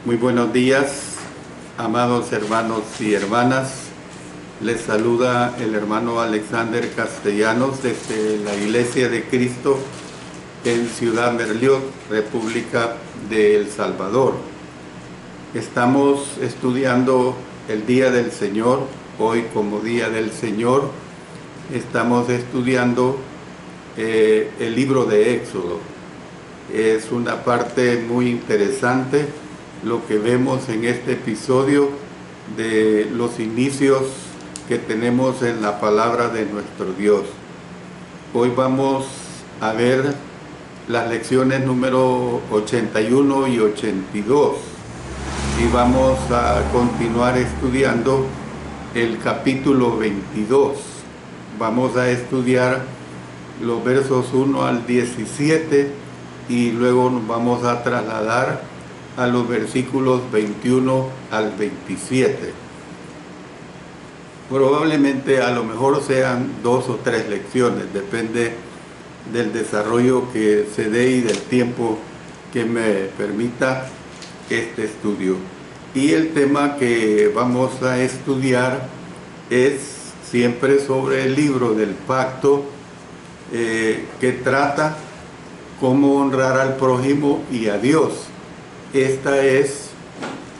Muy buenos días, amados hermanos y hermanas. Les saluda el hermano Alexander Castellanos desde la Iglesia de Cristo en Ciudad Merliot, República de El Salvador. Estamos estudiando el Día del Señor. Hoy, como Día del Señor, estamos estudiando el libro de Éxodo. Es una parte muy interesante lo que vemos en este episodio de los inicios que tenemos en la palabra de nuestro Dios. Hoy vamos a ver las lecciones número 81 y 82 y vamos a continuar estudiando el capítulo 22. Vamos a estudiar los versos 1 al 17 y luego nos vamos a trasladar a los versículos 21 al 27. Probablemente a lo mejor sean 2 o 3 lecciones, depende del desarrollo que se dé y del tiempo que me permita este estudio. Y el tema que vamos a estudiar es siempre sobre el libro del pacto, que trata cómo honrar al prójimo y a Dios. Esta es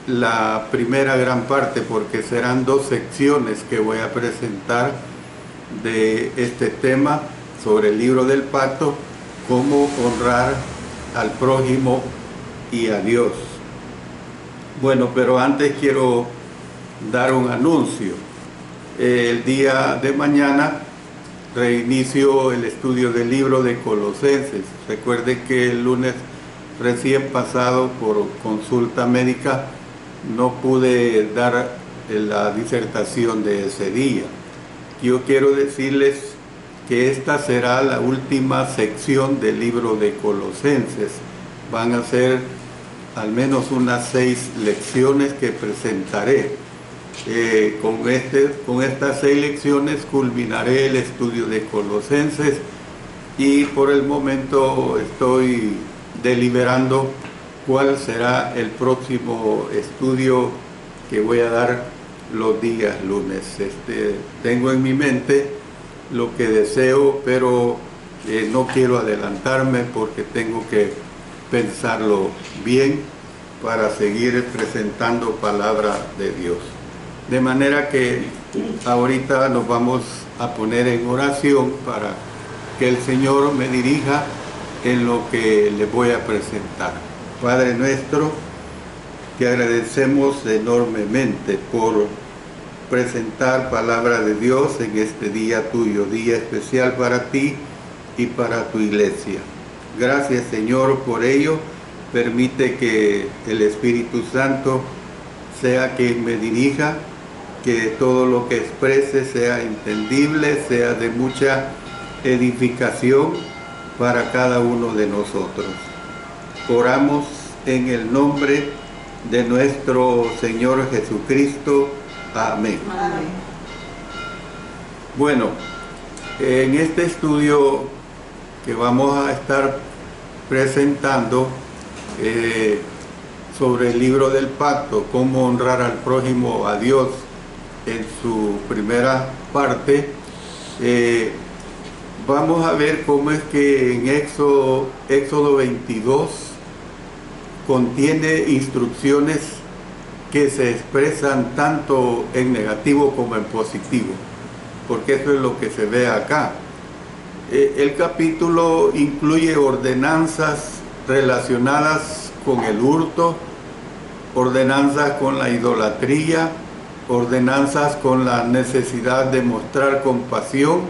la primera gran parte, porque serán 2 secciones que voy a presentar de este tema sobre el libro del pacto, cómo honrar al prójimo y a Dios. Bueno, pero antes quiero dar un anuncio. El día de mañana reinicio el estudio del libro de Colosenses. Recuerden que el lunes recién pasado, por consulta médica, no pude dar la disertación de ese día. Yo quiero decirles que esta será la última sección del libro de Colosenses. Van a ser al menos unas 6 lecciones que presentaré. Con estas 6 lecciones culminaré el estudio de Colosenses y por el momento estoy deliberando cuál será el próximo estudio que voy a dar los días lunes. Tengo en mi mente lo que deseo, pero no quiero adelantarme porque tengo que pensarlo bien para seguir presentando palabra de Dios. De manera que ahorita nos vamos a poner en oración para que el Señor me dirija en lo que les voy a presentar. Padre nuestro, te agradecemos enormemente por presentar palabra de Dios en este día tuyo, día especial para ti y para tu iglesia. Gracias, Señor, por ello. Permite que el Espíritu Santo sea quien me dirija, que todo lo que exprese sea entendible, sea de mucha edificación para cada uno de nosotros. Oramos en el nombre de nuestro Señor Jesucristo. Amén. Amén. Bueno, en este estudio que vamos a estar presentando sobre el libro del pacto, cómo honrar al prójimo a Dios, en su primera parte, vamos a ver cómo es que en Éxodo 22 contiene instrucciones que se expresan tanto en negativo como en positivo, porque eso es lo que se ve acá. El capítulo incluye ordenanzas relacionadas con el hurto, ordenanzas con la idolatría, ordenanzas con la necesidad de mostrar compasión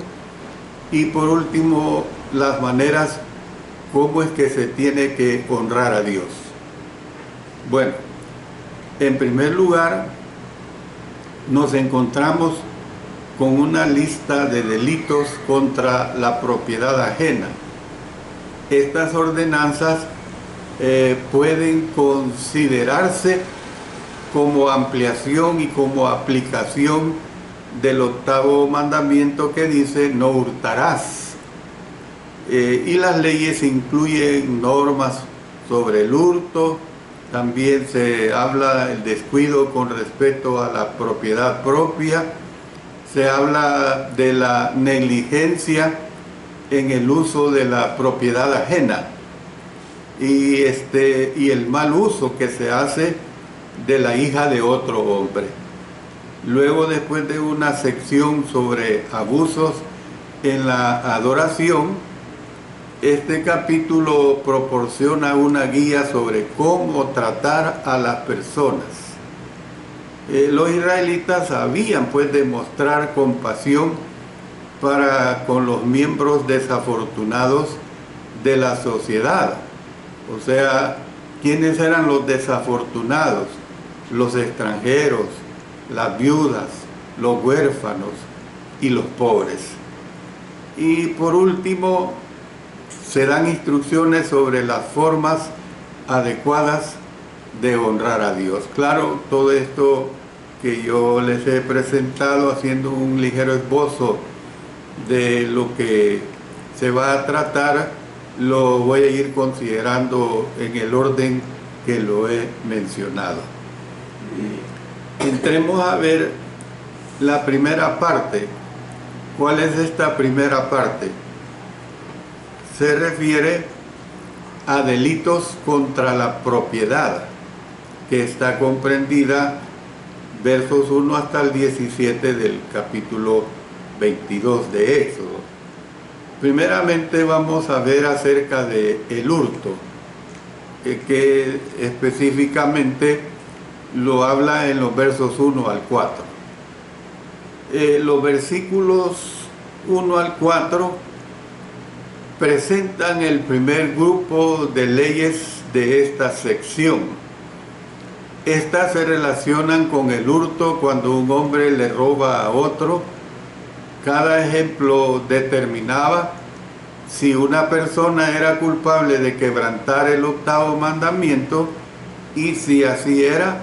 y por último las maneras cómo es que se tiene que honrar a Dios. Bueno, en primer lugar nos encontramos con una lista de delitos contra la propiedad ajena. Estas ordenanzas pueden considerarse como ampliación y como aplicación del 8º mandamiento que dice no hurtarás. Y las leyes incluyen normas sobre el hurto, También se habla del descuido con respecto a la propiedad propia. Se habla de la negligencia en el uso de la propiedad ajena y el mal uso que se hace de la hija de otro hombre. Luego, después de una sección sobre abusos en la adoración, este capítulo proporciona una guía sobre cómo tratar a las personas. Los israelitas sabían pues demostrar compasión para con los miembros desafortunados de la sociedad. O sea, ¿quiénes eran los desafortunados? Los extranjeros, las viudas, los huérfanos y los pobres. Y por último, se dan instrucciones sobre las formas adecuadas de honrar a Dios. Claro, todo esto que yo les he presentado haciendo un ligero esbozo de lo que se va a tratar, lo voy a ir considerando en el orden que lo he mencionado. Entremos a ver la primera parte. ¿Cuál es esta primera parte? Se refiere a delitos contra la propiedad, que está comprendida versos 1 hasta el 17 del capítulo 22 de Éxodo. Primeramente vamos a ver acerca de el hurto, que específicamente lo habla en los versos 1 al 4. Los versículos 1 al 4 presentan el primer grupo de leyes de esta sección. Estas se relacionan con el hurto cuando un hombre le roba a otro. Cada ejemplo determinaba si una persona era culpable de quebrantar el 8º mandamiento y si así era,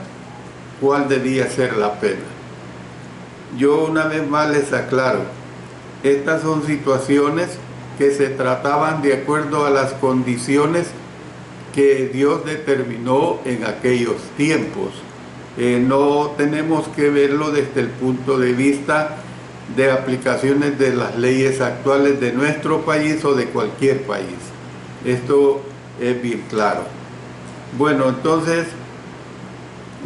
cuál debía ser la pena. Yo una vez más les aclaro, estas son situaciones que se trataban de acuerdo a las condiciones que Dios determinó en aquellos tiempos. No tenemos que verlo desde el punto de vista de aplicaciones de las leyes actuales de nuestro país o de cualquier país. Esto es bien claro. Bueno, entonces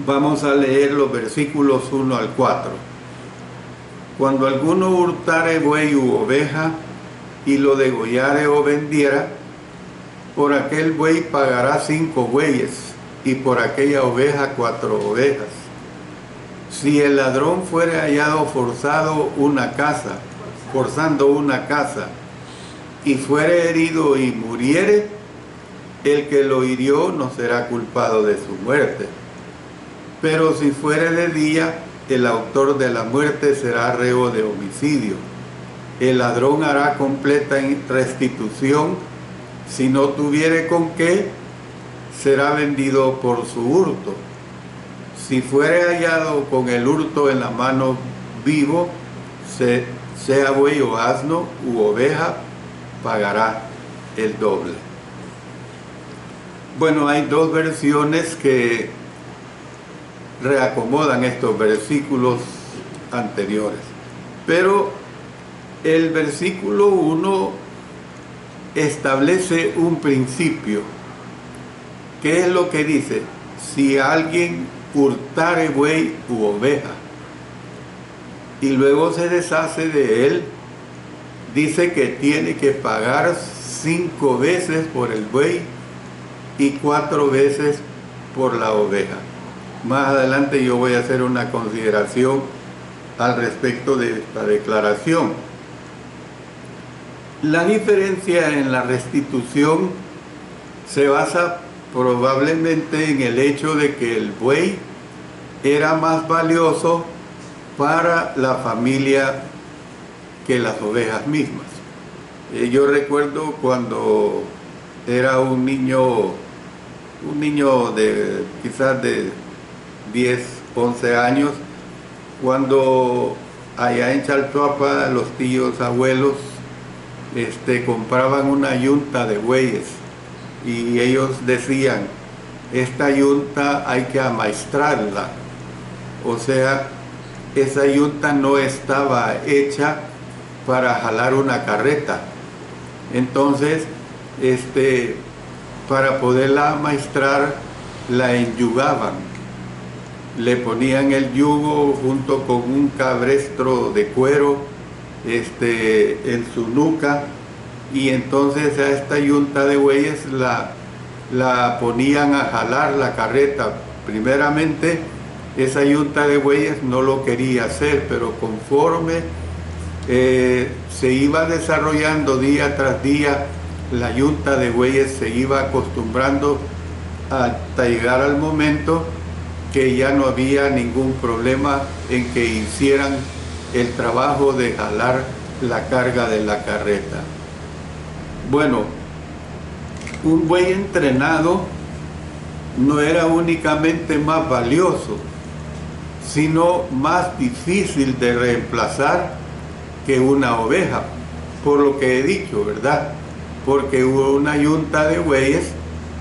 vamos a leer los versículos 1 al 4. Cuando alguno hurtare buey u oveja y lo degollare o vendiera, por aquel buey pagará 5 bueyes y por aquella oveja 4 ovejas. Si el ladrón fuere hallado forzando una casa y fuere herido y muriere, el que lo hirió no será culpado de su muerte. Pero si fuere de día, el autor de la muerte será reo de homicidio. El ladrón hará completa restitución. Si no tuviere con qué, será vendido por su hurto. Si fuere hallado con el hurto en la mano vivo, sea buey o asno u oveja, pagará el doble. Bueno, hay dos versiones que reacomodan estos versículos anteriores, pero el versículo 1 establece un principio. ¿Qué es lo que dice? Si alguien hurtare buey u oveja y luego se deshace de él, dice que tiene que pagar 5 veces por el buey y 4 veces por la oveja. Más adelante yo voy a hacer una consideración al respecto de esta declaración. La diferencia en la restitución se basa probablemente en el hecho de que el buey era más valioso para la familia que las ovejas mismas. Yo recuerdo cuando era un niño de quizás de 10, 11 años, cuando allá en Chalchuapa los tíos, abuelos, compraban una yunta de bueyes y ellos decían, esta yunta hay que amaestrarla. O sea, esa yunta no estaba hecha para jalar una carreta. Entonces, para poderla amaestrar, la enyugaban. Le ponían el yugo junto con un cabestro de cuero en su nuca, y entonces a esta yunta de bueyes la ponían a jalar la carreta. Primeramente, esa yunta de bueyes no lo quería hacer, pero conforme se iba desarrollando día tras día, la yunta de bueyes se iba acostumbrando hasta llegar al momento que ya no había ningún problema en que hicieran el trabajo de jalar la carga de la carreta. Bueno, un buey entrenado no era únicamente más valioso, sino más difícil de reemplazar que una oveja, por lo que he dicho, ¿verdad? Porque una yunta de bueyes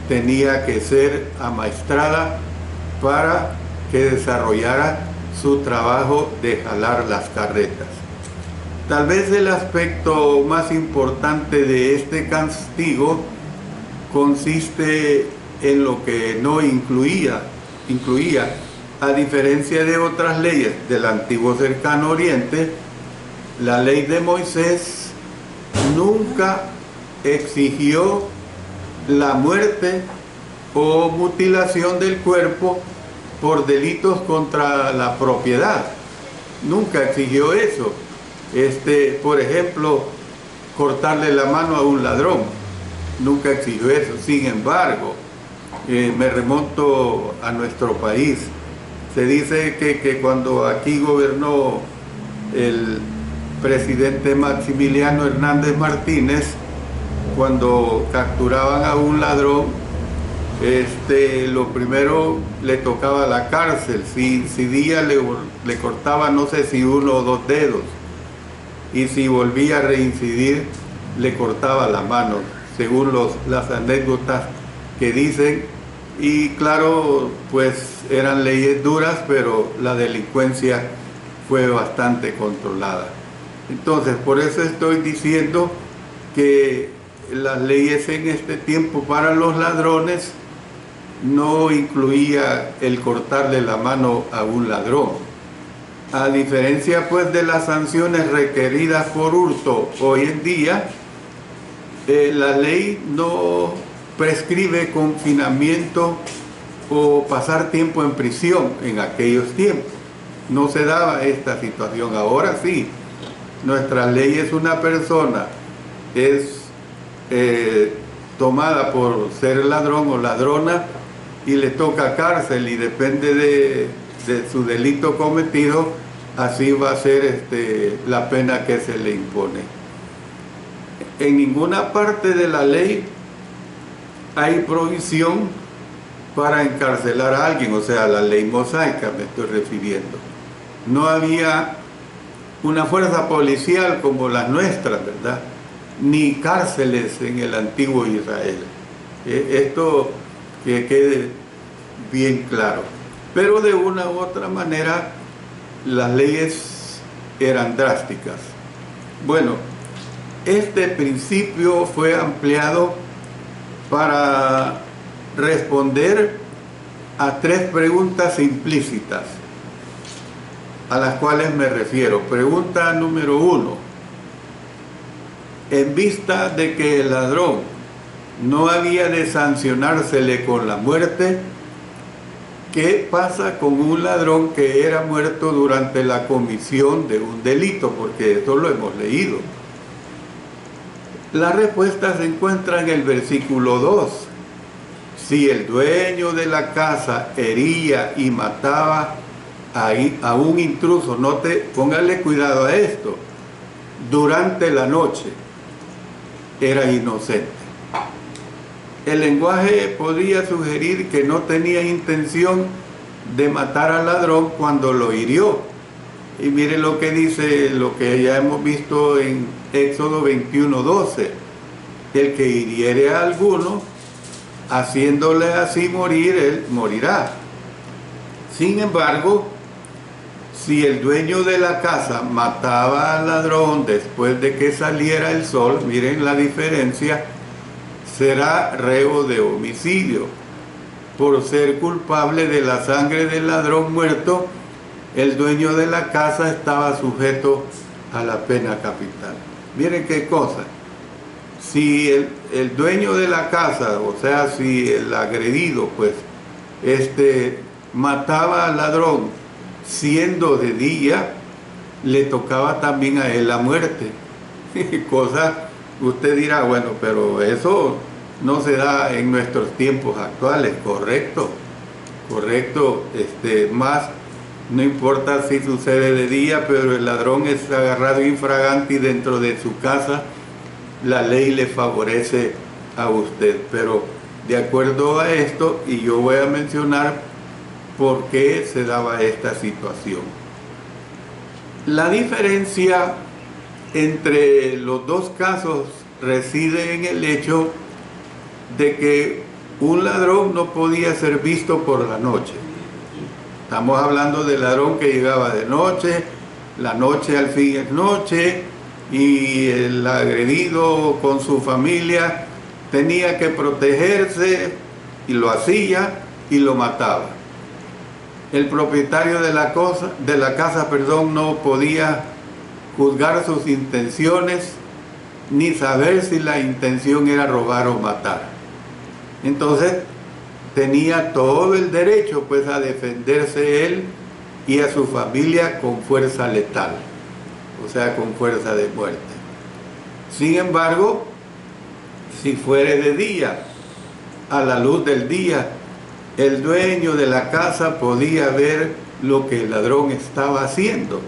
tenía que ser amaestrada para que desarrollara su trabajo de jalar las carretas. Tal vez el aspecto más importante de este castigo consiste en lo que no incluía, a diferencia de otras leyes del antiguo cercano oriente, la ley de Moisés nunca exigió la muerte o mutilación del cuerpo por delitos contra la propiedad. Nunca exigió eso. Por ejemplo, cortarle la mano a un ladrón. Nunca exigió eso. Sin embargo, me remonto a nuestro país. Se dice que cuando aquí gobernó el presidente Maximiliano Hernández Martínez, cuando capturaban a un ladrón, lo primero le tocaba la cárcel. Si incidía, le cortaba no sé si 1 o 2 dedos, y si volvía a reincidir le cortaba la mano, según las anécdotas que dicen. Y claro, pues eran leyes duras, pero la delincuencia fue bastante controlada. Entonces, por eso estoy diciendo que las leyes en este tiempo para los ladrones no incluía el cortarle la mano a un ladrón. A diferencia pues de las sanciones requeridas por hurto hoy en día, la ley no prescribe confinamiento o pasar tiempo en prisión en aquellos tiempos. No se daba esta situación. Ahora sí, nuestra ley es una persona, es tomada por ser ladrón o ladrona y le toca cárcel, y depende de su delito cometido, así va a ser la pena que se le impone. En ninguna parte de la ley hay provisión para encarcelar a alguien, o sea, la ley mosaica me estoy refiriendo. No había una fuerza policial como las nuestras, ¿verdad? Ni cárceles en el antiguo Israel. Esto que quede bien claro. Pero de una u otra manera las leyes eran drásticas. Bueno, este principio fue ampliado para responder a 3 preguntas implícitas, a las cuales me refiero. Pregunta número 1. En vista de que el ladrón no había de sancionársele con la muerte, ¿qué pasa con un ladrón que era muerto durante la comisión de un delito? Porque esto lo hemos leído. La respuesta se encuentra en el versículo 2. Si el dueño de la casa hería y mataba a un intruso, póngale cuidado a esto, durante la noche, era inocente. El lenguaje podría sugerir que no tenía intención de matar al ladrón cuando lo hirió. Y mire lo que dice, lo que ya hemos visto en Éxodo 21:12. El que hiriere a alguno haciéndole así morir, él morirá. Sin embargo, si el dueño de la casa mataba al ladrón después de que saliera el sol, miren la diferencia, será reo de homicidio. Por ser culpable de la sangre del ladrón muerto, el dueño de la casa estaba sujeto a la pena capital. Miren qué cosa. Si el dueño de la casa, o sea, si el agredido, pues, mataba al ladrón siendo de día, le tocaba también a él la muerte. Cosa, usted dirá, bueno, pero eso no se da en nuestros tiempos actuales, correcto, correcto, más no importa si sucede de día, pero el ladrón es agarrado infraganti dentro de su casa, la ley le favorece a usted. Pero de acuerdo a esto, y yo voy a mencionar por qué se daba esta situación. La diferencia entre los dos casos reside en el hecho de que un ladrón no podía ser visto por la noche. Estamos hablando del ladrón que llegaba de noche, la noche al fin es noche, y el agredido con su familia tenía que protegerse y lo hacía y lo mataba. El propietario de la casa, no podía juzgar sus intenciones ni saber si la intención era robar o matar. Entonces tenía todo el derecho pues a defenderse él y a su familia con fuerza letal, o sea, con fuerza de muerte. Sin embargo, si fuere de día, a la luz del día, el dueño de la casa podía ver lo que el ladrón estaba haciendo.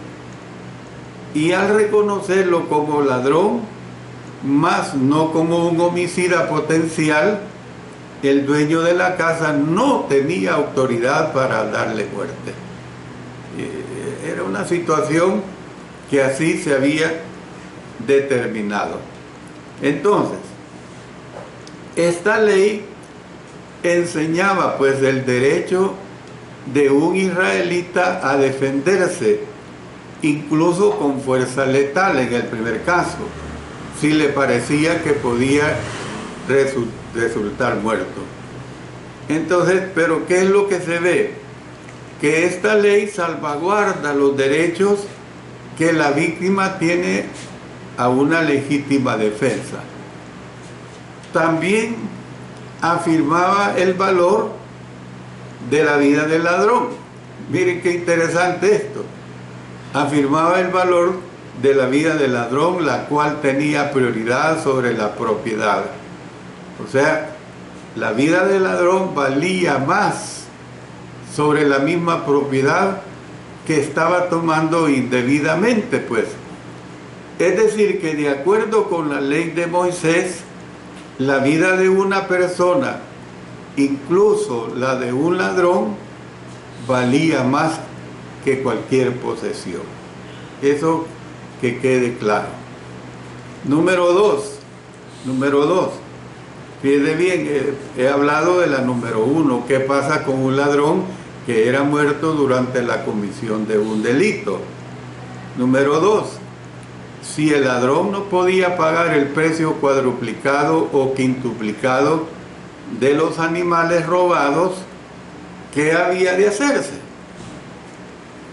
Y al reconocerlo como ladrón, más no como un homicida potencial, el dueño de la casa no tenía autoridad para darle muerte. Era una situación que así se había determinado. Entonces, esta ley enseñaba pues el derecho de un israelita a defenderse, incluso con fuerza letal en el primer caso, si le parecía que podía resultar muerto. Entonces, ¿pero qué es lo que se ve? Que esta ley salvaguarda los derechos que la víctima tiene a una legítima defensa. También afirmaba el valor de la vida del ladrón. Miren qué interesante esto. Afirmaba el valor de la vida del ladrón, la cual tenía prioridad sobre la propiedad. O sea, la vida del ladrón valía más sobre la misma propiedad que estaba tomando indebidamente, pues. Es decir, que de acuerdo con la ley de Moisés, la vida de una persona, incluso la de un ladrón, valía más que cualquier posesión. Eso que quede claro. Número dos. Fíjese bien, he hablado de la número 1. ¿Qué pasa con un ladrón que era muerto durante la comisión de un delito? Número 2. Si el ladrón no podía pagar el precio cuadruplicado o quintuplicado de los animales robados, ¿qué había de hacerse?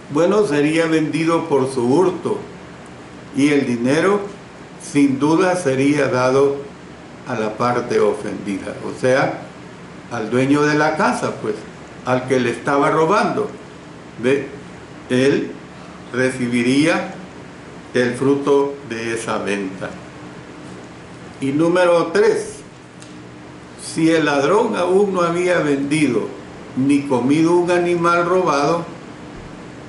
Bueno, sería vendido por su hurto y el dinero sin duda sería dado a la parte ofendida, o sea, al dueño de la casa, pues, al que le estaba robando. ¿Ve? Él recibiría el fruto de esa venta. Y número 3, si el ladrón aún no había vendido ni comido un animal robado,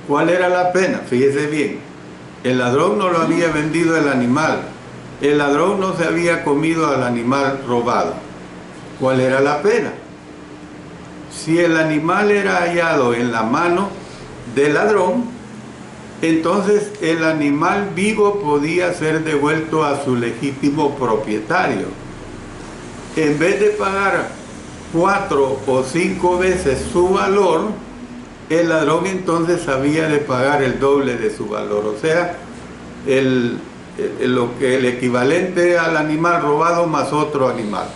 ¿cuál era la pena? Fíjese bien, el ladrón no lo había vendido el animal, el ladrón no se había comido al animal robado. ¿Cuál era la pena? Si el animal era hallado en la mano del ladrón, entonces el animal vivo podía ser devuelto a su legítimo propietario. En vez de pagar 4 o 5 veces su valor, el ladrón entonces había de pagar el doble de su valor. O sea, el equivalente al animal robado más otro animal.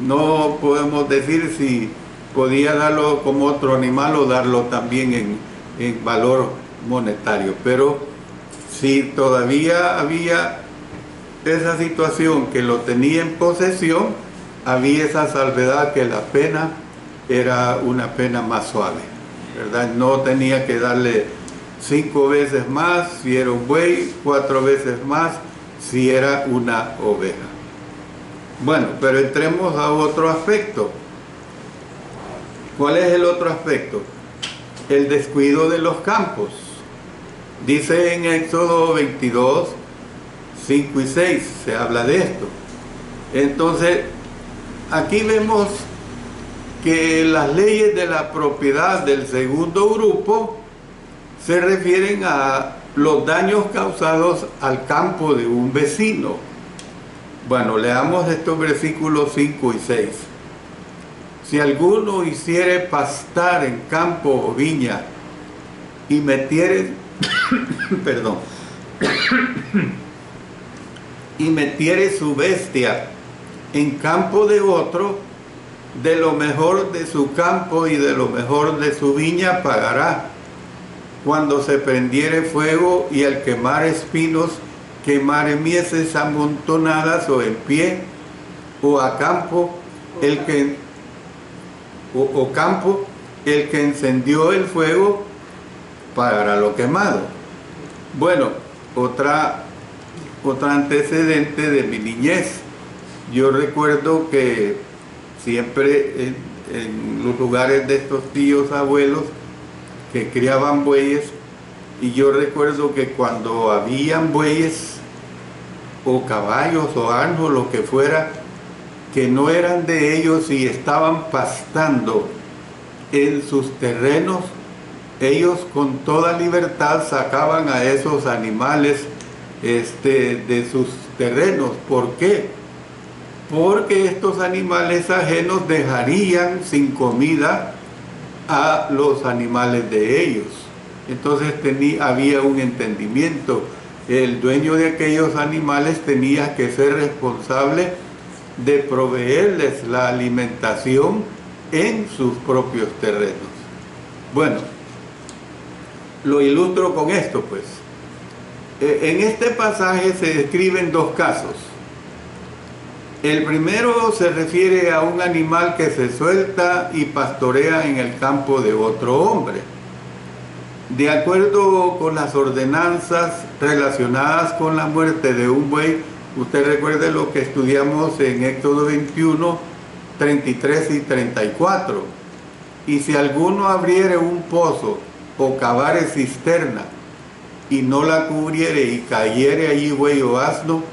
No podemos decir si podía darlo como otro animal o darlo también en valor monetario, pero si todavía había esa situación que lo tenía en posesión, había esa salvedad que la pena era una pena más suave, ¿verdad? No tenía que darle 5 veces más si era un buey, 4 veces más si era una oveja. Bueno, pero entremos a otro aspecto. ¿Cuál es el otro aspecto? El descuido de los campos. Dice en Éxodo 22, 5 y 6, se habla de esto. Entonces, aquí vemos que las leyes de la propiedad del segundo grupo se refieren a los daños causados al campo de un vecino. Bueno, leamos estos versículos 5 y 6. Si alguno hiciere pastar en campo o viña y metiere, perdón, y metiere su bestia en campo de otro, de lo mejor de su campo y de lo mejor de su viña pagará. Cuando se prendiere fuego y al quemar espinos quemare mieses amontonadas o en pie o a campo, el que encendió el fuego pagará lo quemado. Bueno, otra antecedente de mi niñez. Yo recuerdo que siempre en los lugares de estos tíos abuelos que criaban bueyes, y yo recuerdo que cuando habían bueyes o caballos o asnos, lo que fuera, que no eran de ellos y estaban pastando en sus terrenos, ellos con toda libertad sacaban a esos animales de sus terrenos. ¿Por qué? Porque estos animales ajenos dejarían sin comida a los animales de ellos. Entonces había un entendimiento. El dueño de aquellos animales tenía que ser responsable de proveerles la alimentación en sus propios terrenos. Bueno, lo ilustro con esto, pues. En este pasaje se describen 2 casos. El primero se refiere a un animal que se suelta y pastorea en el campo de otro hombre. De acuerdo con las ordenanzas relacionadas con la muerte de un buey, usted recuerde lo que estudiamos en Éxodo 21, 33 y 34. Y si alguno abriere un pozo o cavare cisterna y no la cubriere y cayere allí buey o asno,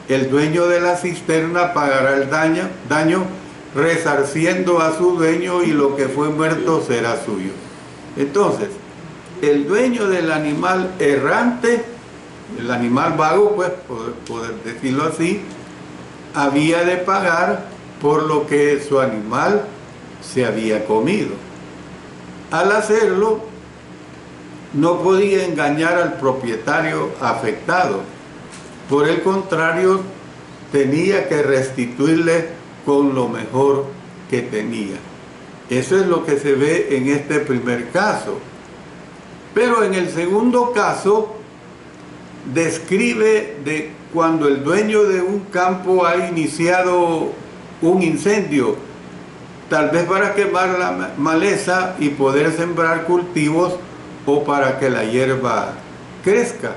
el dueño de la cisterna pagará el daño resarciendo a su dueño, y lo que fue muerto será suyo. Entonces, el dueño del animal errante, el animal vago, pues, poder decirlo así, había de pagar por lo que su animal se había comido. Al hacerlo, no podía engañar al propietario afectado. Por el contrario, tenía que restituirle con lo mejor que tenía. Eso es lo que se ve en este primer caso. Pero en el segundo caso, describe de cuando el dueño de un campo ha iniciado un incendio, tal vez para quemar la maleza y poder sembrar cultivos o para que la hierba crezca.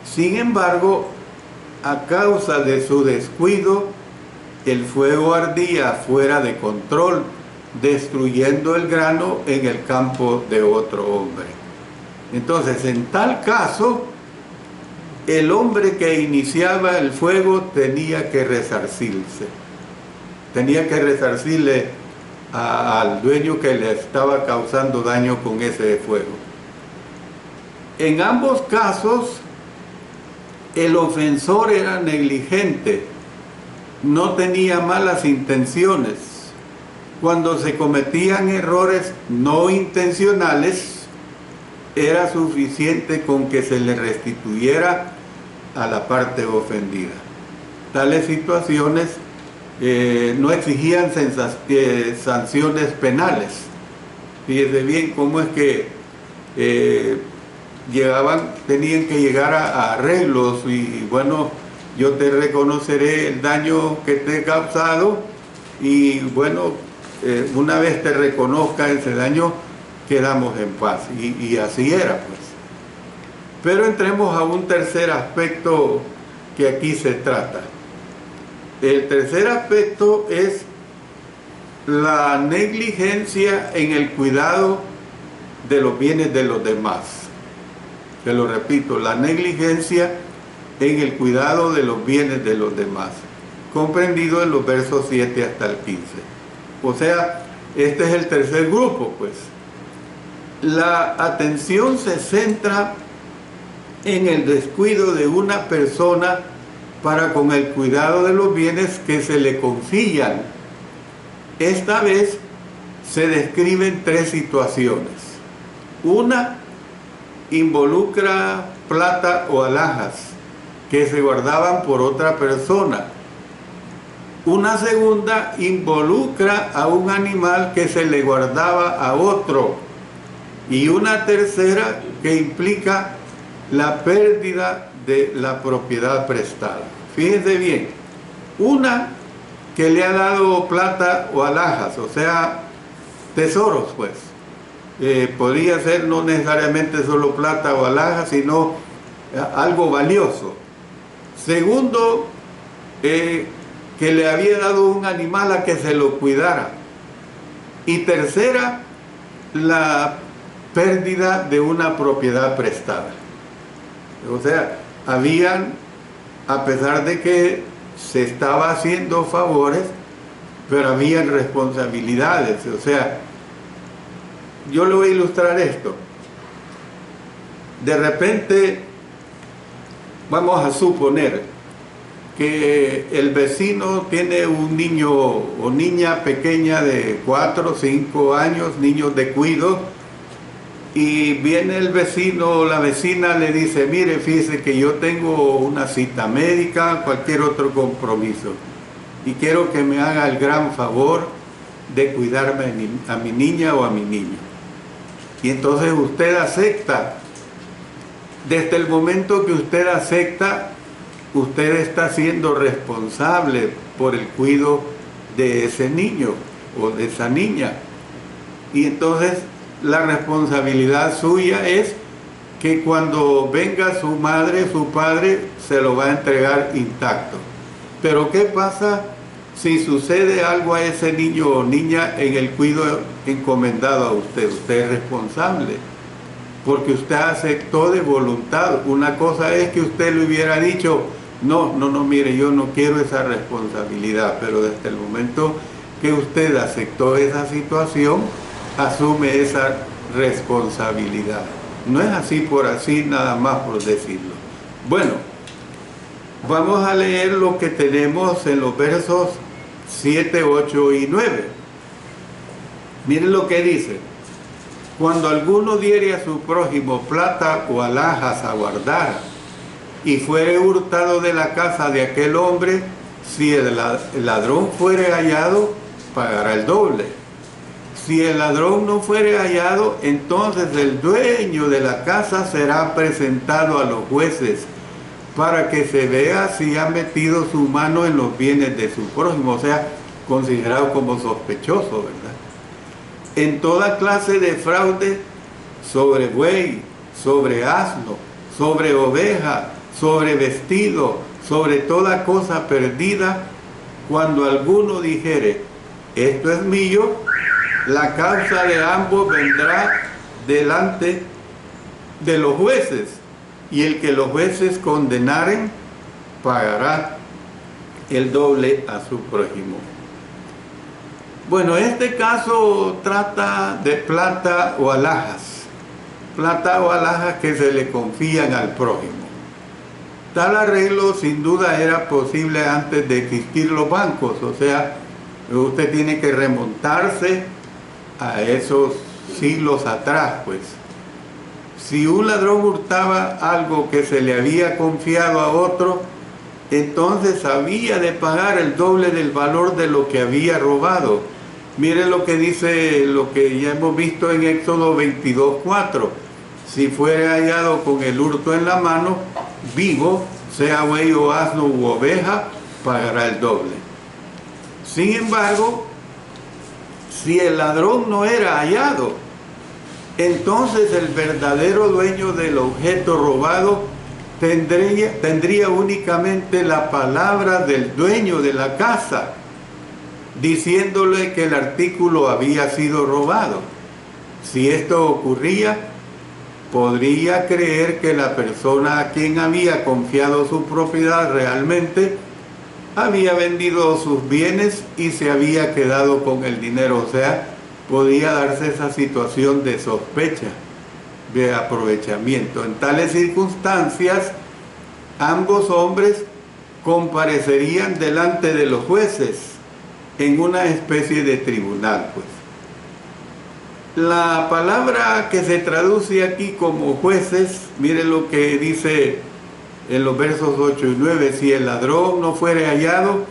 Sin embargo, a causa de su descuido, el fuego ardía fuera de control, destruyendo el grano en el campo de otro hombre. Entonces, en tal caso, el hombre que iniciaba el fuego tenía que resarcirse. Tenía que resarcirle al dueño que le estaba causando daño con ese fuego. En ambos casos, el ofensor era negligente, no tenía malas intenciones, Cuando se cometían errores no intencionales, era suficiente con que se le restituyera a la parte ofendida. Tales situaciones no exigían sanciones penales. Fíjese bien cómo es que tenían que llegar a arreglos y bueno, yo te reconoceré el daño que te he causado y bueno, una vez te reconozca ese daño, quedamos en paz. Y así era, pues. Pero entremos a un tercer aspecto que aquí se trata. El tercer aspecto es la negligencia en el cuidado de los bienes de los demás. Te lo repito, la negligencia en el cuidado de los bienes de los demás, comprendido en los versos 7 hasta el 15. O sea, este es el tercer grupo, pues. La atención se centra en el descuido de una persona para con el cuidado de los bienes que se le confían. Esta vez se describen tres situaciones. Una involucra plata o alhajas que se guardaban por otra persona. Una segunda involucra a un animal que se le guardaba a otro. Y una tercera que implica la pérdida de la propiedad prestada. Fíjense bien, una que le ha dado plata o alhajas, o sea, tesoros, pues. Podría ser no necesariamente solo plata o alhajas, sino algo valioso. Segundo, que le había dado un animal a que se lo cuidara. Y tercera, la pérdida de una propiedad prestada. O sea, habían, a pesar de que se estaba haciendo favores, pero habían responsabilidades. O sea, yo le voy a ilustrar esto. De repente, vamos a suponer que el vecino tiene un niño o niña pequeña de 4 o 5 años, niños de cuido, y viene el vecino o la vecina, le dice, mire, fíjese que yo tengo una cita médica, cualquier otro compromiso, y quiero que me haga el gran favor de cuidarme a mi niña o a mi niño. Y entonces usted acepta. Desde el momento que usted acepta, usted está siendo responsable por el cuidado de ese niño o de esa niña. Y entonces la responsabilidad suya es que cuando venga su madre, su padre, se lo va a entregar intacto. Pero ¿qué pasa si sucede algo a ese niño o niña en el cuidado encomendado a usted? Usted es responsable, porque usted aceptó de voluntad. Una cosa es que usted le hubiera dicho, no, mire, yo no quiero esa responsabilidad, pero desde el momento que usted aceptó esa situación, asume esa responsabilidad. No es así por así, nada más por decirlo. Bueno, vamos a leer lo que tenemos en los versos 7, 8 y 9. Miren lo que dice. Cuando alguno diere a su prójimo plata o alhajas a guardar, y fuere hurtado de la casa de aquel hombre, si el ladrón fuere hallado, pagará el doble. Si el ladrón no fuere hallado, entonces el dueño de la casa será presentado a los jueces para que se vea si ha metido su mano en los bienes de su prójimo, o sea, considerado como sospechoso, ¿verdad? En toda clase de fraude, sobre buey, sobre asno, sobre oveja, sobre vestido, sobre toda cosa perdida, cuando alguno dijere, esto es mío, la causa de ambos vendrá delante de los jueces, y el que los jueces condenaren pagará el doble a su prójimo. Bueno, este caso trata de plata o alhajas que se le confían al prójimo. Tal arreglo sin duda era posible antes de existir los bancos, o sea, Usted tiene que remontarse a esos siglos atrás, pues. Si un ladrón hurtaba algo que se le había confiado a otro, entonces había de pagar el doble del valor de lo que había robado. Mire lo que dice, lo que ya hemos visto en Éxodo 22:4. Si fuere hallado con el hurto en la mano, vivo, sea buey o asno u oveja, pagará el doble. Sin embargo, si el ladrón no era hallado, entonces el verdadero dueño del objeto robado tendría únicamente la palabra del dueño de la casa, diciéndole que el artículo había sido robado. Si esto ocurría, podría creer que la persona a quien había confiado su propiedad realmente había vendido sus bienes y se había quedado con el dinero. O sea, podía darse esa situación de sospecha, de aprovechamiento. En tales circunstancias, ambos hombres comparecerían delante de los jueces en una especie de tribunal, pues. La palabra que se traduce aquí como jueces, mire lo que dice en los versos 8 y 9, si el ladrón no fuere hallado,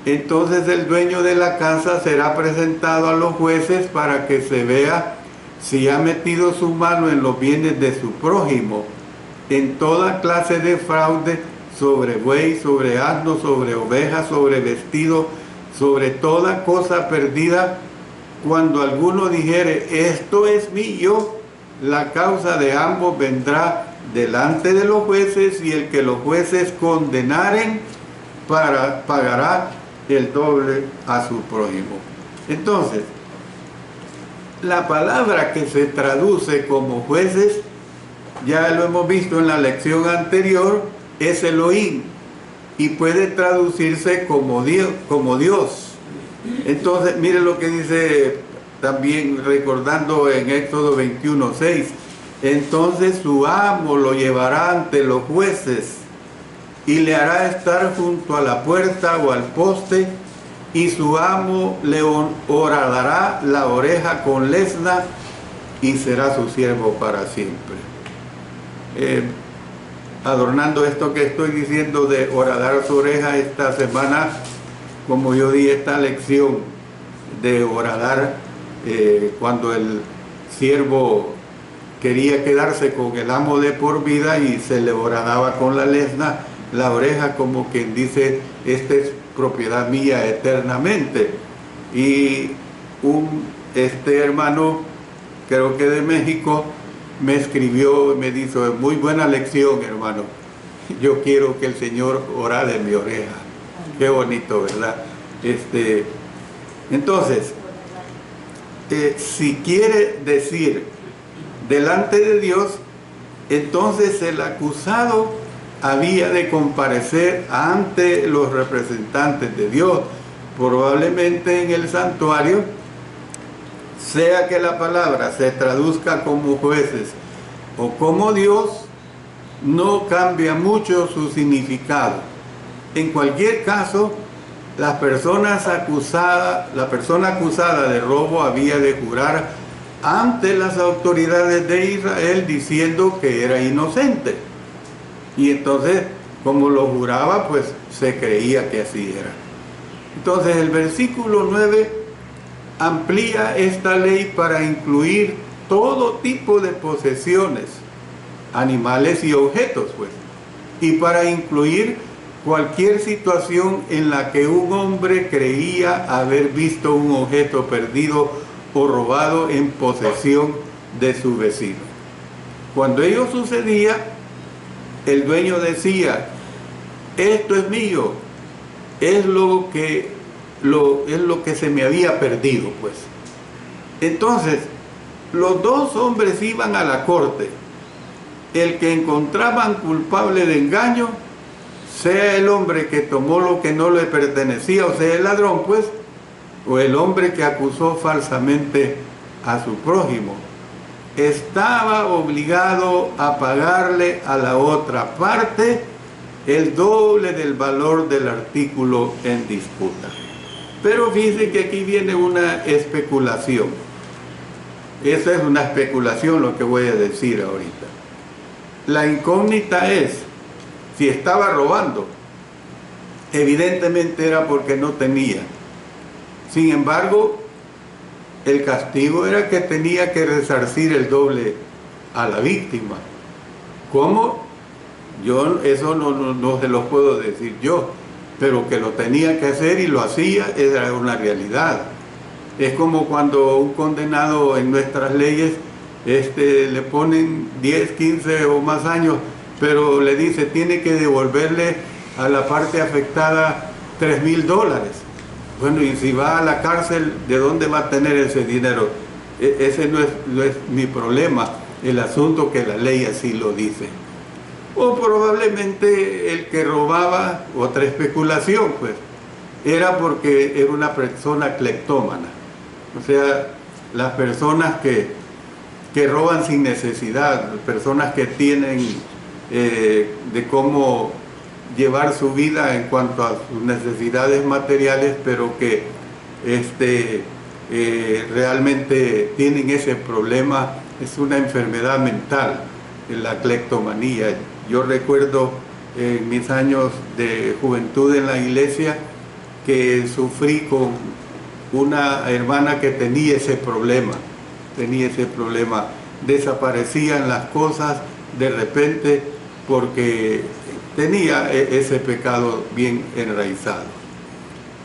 entonces el dueño de la casa será presentado a los jueces para que se vea si ha metido su mano en los bienes de su prójimo, en toda clase de fraude, sobre buey, sobre asno, sobre oveja, sobre vestido, sobre toda cosa perdida. Cuando alguno dijere, esto es mío, la causa de ambos vendrá delante de los jueces, y el que los jueces condenaren pagará el doble a su prójimo. Entonces, la palabra que se traduce como jueces, ya lo hemos visto en la lección anterior, es Elohim, y puede traducirse como Dios. Entonces, mire lo que dice también, recordando en Éxodo 21:6. Entonces su amo lo llevará ante los jueces y le hará estar junto a la puerta o al poste, y su amo le horadará la oreja con lesna y será su siervo para siempre. Adornando esto que estoy diciendo de horadar su oreja, esta semana, como yo di esta lección de horadar, cuando el siervo quería quedarse con el amo de por vida y se le horadaba con la lesna la oreja, como quien dice, esta es propiedad mía eternamente. Y este hermano, creo que de México, me escribió y me dijo, muy buena lección, hermano, yo quiero que el Señor horade mi oreja. Qué bonito, ¿verdad? Entonces, si quiere decir delante de Dios, entonces el acusado había de comparecer ante los representantes de Dios, probablemente en el santuario, sea que la palabra se traduzca como jueces o como Dios, no cambia mucho su significado. En cualquier caso, la persona acusada de robo había de jurar ante las autoridades de Israel diciendo que era inocente. Y entonces, como lo juraba, pues se creía que así era. Entonces, el versículo 9 amplía esta ley para incluir todo tipo de posesiones, animales y objetos, pues, y para incluir cualquier situación en la que un hombre creía haber visto un objeto perdido o robado en posesión de su vecino. Cuando ello sucedía, el dueño decía, esto es mío, es lo que se me había perdido, pues. Entonces, los dos hombres iban a la corte. El que encontraban culpable de engaño, sea el hombre que tomó lo que no le pertenecía, o sea el ladrón, pues, o el hombre que acusó falsamente a su prójimo, estaba obligado a pagarle a la otra parte el doble del valor del artículo en disputa. Pero fíjense que aquí viene una especulación. Esa es una especulación lo que voy a decir ahorita. La incógnita es, si estaba robando, evidentemente era porque no tenía. Sin embargo, el castigo era que tenía que resarcir el doble a la víctima. ¿Cómo? Yo eso no se lo puedo decir yo, pero que lo tenía que hacer y lo hacía era una realidad. Es como cuando un condenado en nuestras leyes le ponen 10, 15 o más años, pero le dice tiene que devolverle a la parte afectada $3,000. Bueno, y si va a la cárcel, ¿de dónde va a tener ese dinero? Ese no es mi problema, el asunto que la ley así lo dice. O probablemente el que robaba, otra especulación, pues, era porque era una persona cleptómana. O sea, las personas que roban sin necesidad, personas que tienen de cómo llevar su vida en cuanto a sus necesidades materiales, pero que realmente tienen ese problema, es una enfermedad mental, la cleptomanía. Yo recuerdo en mis años de juventud en la iglesia que sufrí con una hermana que tenía ese problema, desaparecían las cosas de repente porque tenía ese pecado bien enraizado.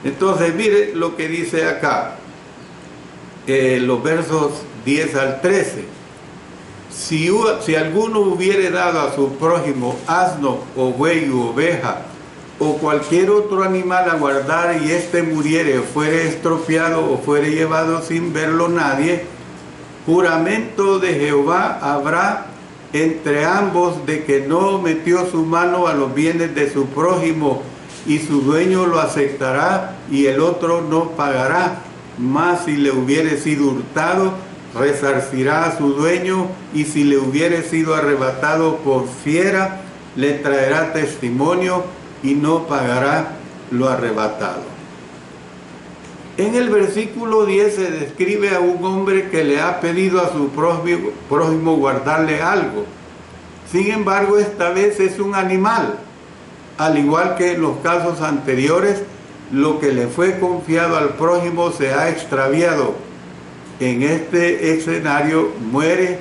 Entonces mire lo que dice acá, los versos 10 al 13. Si alguno hubiere dado a su prójimo asno o buey u oveja o cualquier otro animal a guardar y éste muriere o fuere estropeado o fuere llevado sin verlo nadie, juramento de Jehová habrá entre ambos de que no metió su mano a los bienes de su prójimo, y su dueño lo aceptará y el otro no pagará. Mas si le hubiere sido hurtado, resarcirá a su dueño, y si le hubiere sido arrebatado por fiera, le traerá testimonio y no pagará lo arrebatado. En el versículo 10 se describe a un hombre que le ha pedido a su prójimo guardarle algo. Sin embargo, esta vez es un animal. Al igual que en los casos anteriores, lo que le fue confiado al prójimo se ha extraviado. En este escenario muere,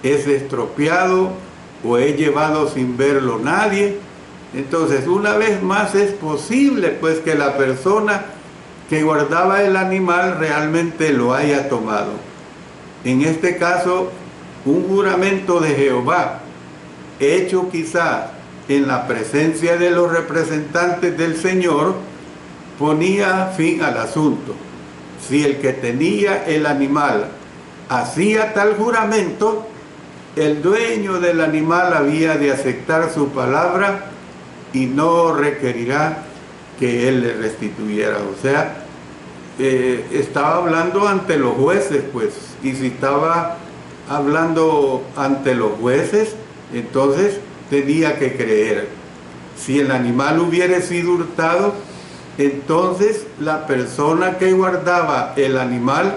es estropeado o es llevado sin verlo nadie. Entonces, una vez más es posible pues que la persona que guardaba el animal realmente lo haya tomado. En este caso, un juramento de Jehová, hecho quizá en la presencia de los representantes del Señor, ponía fin al asunto. Si el que tenía el animal hacía tal juramento, el dueño del animal había de aceptar su palabra y no requerirá que él le restituyera. O sea, estaba hablando ante los jueces, pues, y si estaba hablando ante los jueces, entonces tenía que creer. Si el animal hubiera sido hurtado, entonces la persona que guardaba el animal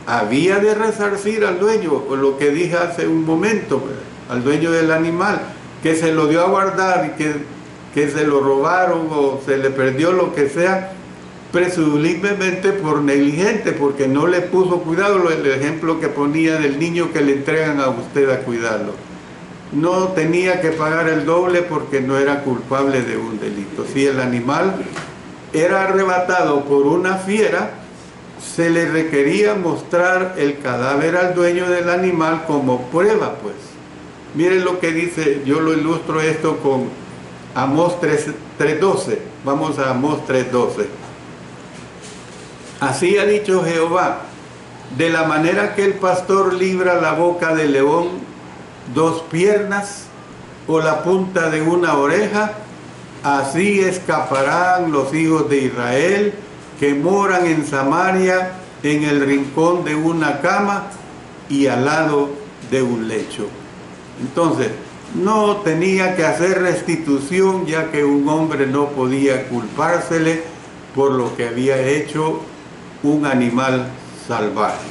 había de resarcir al dueño, o lo que dije hace un momento, al dueño del animal, que se lo dio a guardar y que se lo robaron o se le perdió, lo que sea, presumiblemente por negligente, porque no le puso cuidado. El ejemplo que ponía del niño que le entregan a usted a cuidarlo. No tenía que pagar el doble porque no era culpable de un delito. Si el animal era arrebatado por una fiera, se le requería mostrar el cadáver al dueño del animal como prueba, pues. Miren lo que dice, yo lo ilustro esto con Amós 3:12. Vamos a Amós 3:12. Así ha dicho Jehová: de la manera que el pastor libra la boca del león, 2 piernas o la punta de una oreja, así escaparán los hijos de Israel que moran en Samaria, en el rincón de una cama y al lado de un lecho. Entonces, no tenía que hacer restitución, ya que un hombre no podía culpársele por lo que había hecho un animal salvaje.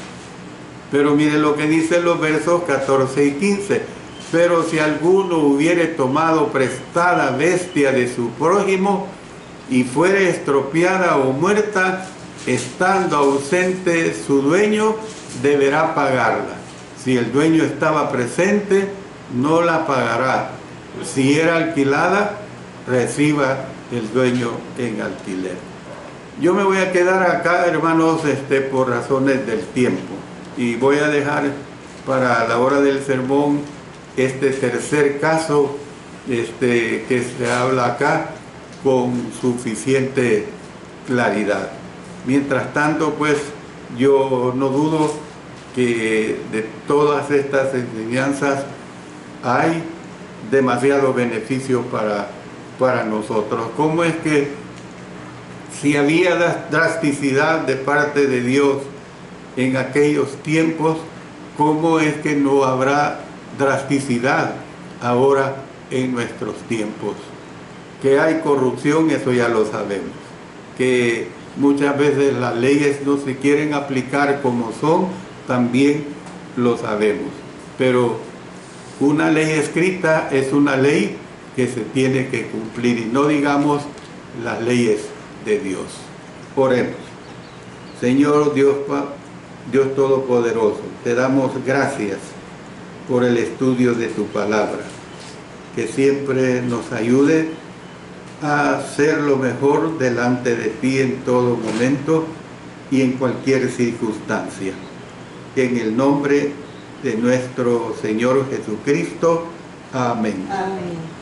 Pero mire lo que dicen los versos 14 y 15. Pero si alguno hubiere tomado prestada bestia de su prójimo y fuere estropeada o muerta, estando ausente su dueño, deberá pagarla. Si el dueño estaba presente, no la pagará. Si era alquilada, reciba el dueño en alquiler. Yo me voy a quedar acá, hermanos, por razones del tiempo. Y voy a dejar para la hora del sermón este tercer caso que se habla acá con suficiente claridad. Mientras tanto, pues, yo no dudo que de todas estas enseñanzas hay demasiado beneficio para nosotros. ¿Cómo es que si había drasticidad de parte de Dios en aquellos tiempos, cómo es que no habrá drasticidad ahora en nuestros tiempos? Que hay corrupción, eso ya lo sabemos. Que muchas veces las leyes no se quieren aplicar como son, también lo sabemos. Pero una ley escrita es una ley que se tiene que cumplir, y no digamos las leyes de Dios. Oremos. Señor Dios Todopoderoso, te damos gracias por el estudio de tu palabra, que siempre nos ayude a hacer lo mejor delante de ti en todo momento y en cualquier circunstancia. En el nombre de nuestro Señor Jesucristo. Amén. Amén.